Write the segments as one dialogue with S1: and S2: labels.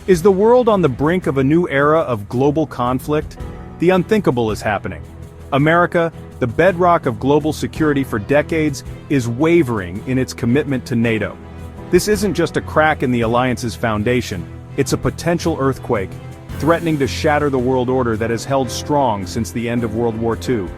S1: Is the world on the brink of a new era of global conflict? The unthinkable is happening. America, the bedrock of global security for decades, is wavering in its commitment to NATO. This isn't just a crack in the alliance's foundation, it's a potential earthquake, threatening to shatter the world order that has held strong since the end of World War II.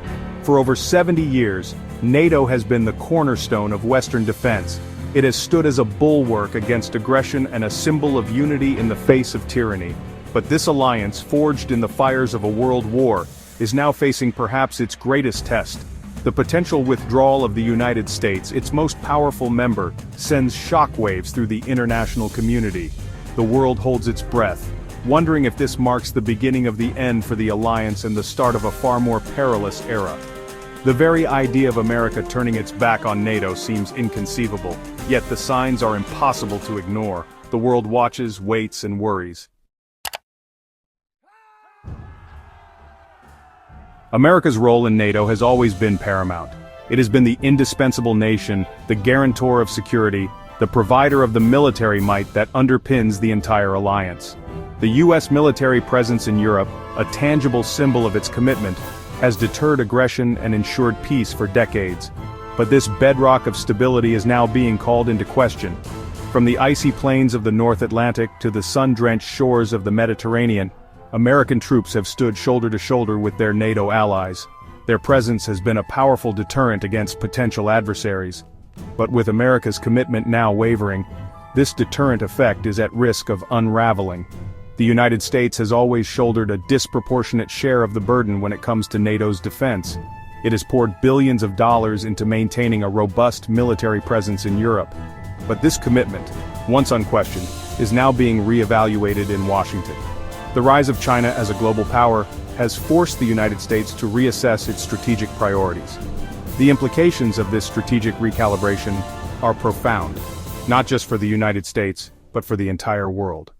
S1: For over 70 years, NATO has been the cornerstone of Western defense. It has stood as a bulwark against aggression and a symbol of unity in the face of tyranny. But this alliance, forged in the fires of a world war, is now facing perhaps its greatest test. The potential withdrawal of the United States, its most powerful member, sends shockwaves through the international community. The world holds its breath, wondering if this marks the beginning of the end for the alliance and the start of a far more perilous era. The very idea of America turning its back on NATO seems inconceivable, yet the signs are impossible to ignore. The world watches, waits, and worries. America's role in NATO has always been paramount. It has been the indispensable nation, the guarantor of security, the provider of the military might that underpins the entire alliance. The U.S. military presence in Europe, a tangible symbol of its commitment, has deterred aggression and ensured peace for decades. But this bedrock of stability is now being called into question. From the icy plains of the North Atlantic to the sun-drenched shores of the Mediterranean, American troops have stood shoulder to shoulder with their NATO allies. Their presence has been a powerful deterrent against potential adversaries. But with America's commitment now wavering, this deterrent effect is at risk of unraveling. The United States has always shouldered a disproportionate share of the burden when it comes to NATO's defense. It has poured billions of dollars into maintaining a robust military presence in Europe. But this commitment, once unquestioned, is now being re-evaluated in Washington. The rise of China as a global power has forced the United States to reassess its strategic priorities. The implications of this strategic recalibration are profound, not just for the United States, but for the entire world.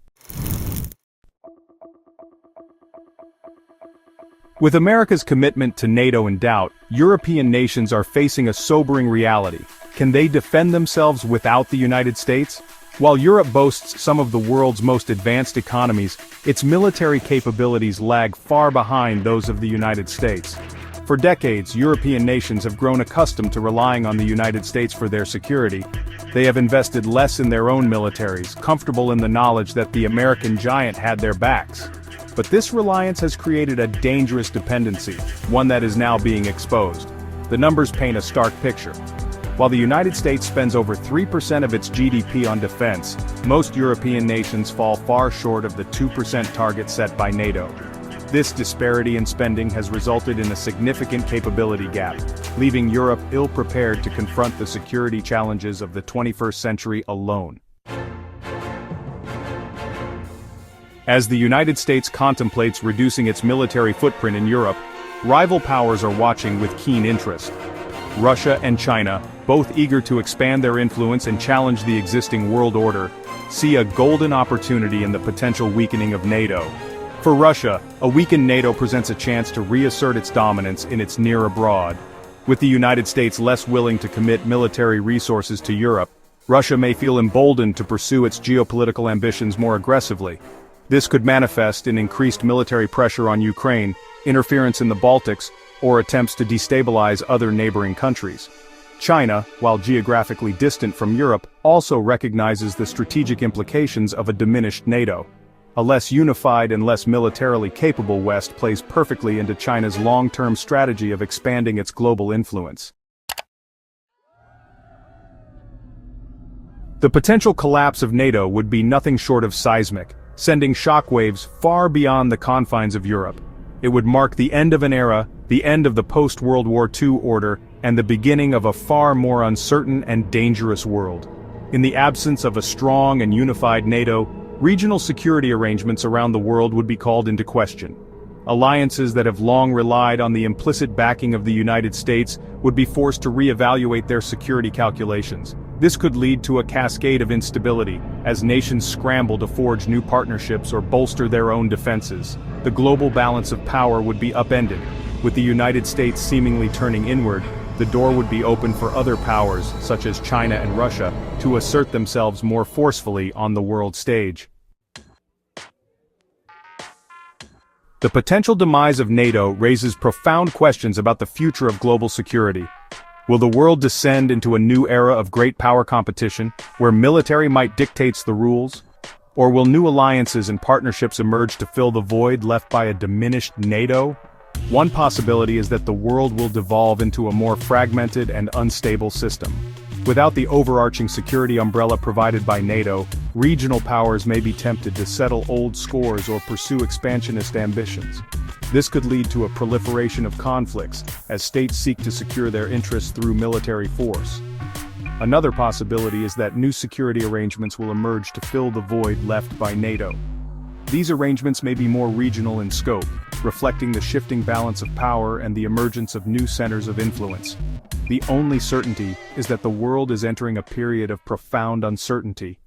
S1: With America's commitment to NATO in doubt, European nations are facing a sobering reality. Can they defend themselves without the United States? While Europe boasts some of the world's most advanced economies, its military capabilities lag far behind those of the United States. For decades, European nations have grown accustomed to relying on the United States for their security. They have invested less in their own militaries, comfortable in the knowledge that the American giant had their backs. But this reliance has created a dangerous dependency, one that is now being exposed. The numbers paint a stark picture. While the United States spends over 3% of its GDP on defense, most European nations fall far short of the 2% target set by NATO. This disparity in spending has resulted in a significant capability gap, leaving Europe ill-prepared to confront the security challenges of the 21st century alone. As the United States contemplates reducing its military footprint in Europe, rival powers are watching with keen interest. Russia and China, both eager to expand their influence and challenge the existing world order, see a golden opportunity in the potential weakening of NATO. For Russia, a weakened NATO presents a chance to reassert its dominance in its near abroad. With the United States less willing to commit military resources to Europe, Russia may feel emboldened to pursue its geopolitical ambitions more aggressively. This could manifest in increased military pressure on Ukraine, interference in the Baltics, or attempts to destabilize other neighboring countries. China, while geographically distant from Europe, also recognizes the strategic implications of a diminished NATO. A less unified and less militarily capable West plays perfectly into China's long-term strategy of expanding its global influence. The potential collapse of NATO would be nothing short of seismic, sending shockwaves far beyond the confines of Europe. It would mark the end of an era, the end of the post-World War II order, and the beginning of a far more uncertain and dangerous world. In the absence of a strong and unified NATO, regional security arrangements around the world would be called into question. Alliances that have long relied on the implicit backing of the United States would be forced to re-evaluate their security calculations. This could lead to a cascade of instability, as nations scramble to forge new partnerships or bolster their own defenses. The global balance of power would be upended. With the United States seemingly turning inward, the door would be open for other powers, such as China and Russia, to assert themselves more forcefully on the world stage. The potential demise of NATO raises profound questions about the future of global security. Will the world descend into a new era of great power competition, where military might dictates the rules? Or will new alliances and partnerships emerge to fill the void left by a diminished NATO? One possibility is that the world will devolve into a more fragmented and unstable system. Without the overarching security umbrella provided by NATO, regional powers may be tempted to settle old scores or pursue expansionist ambitions. This could lead to a proliferation of conflicts, as states seek to secure their interests through military force. Another possibility is that new security arrangements will emerge to fill the void left by NATO. These arrangements may be more regional in scope, reflecting the shifting balance of power and the emergence of new centers of influence. The only certainty is that the world is entering a period of profound uncertainty,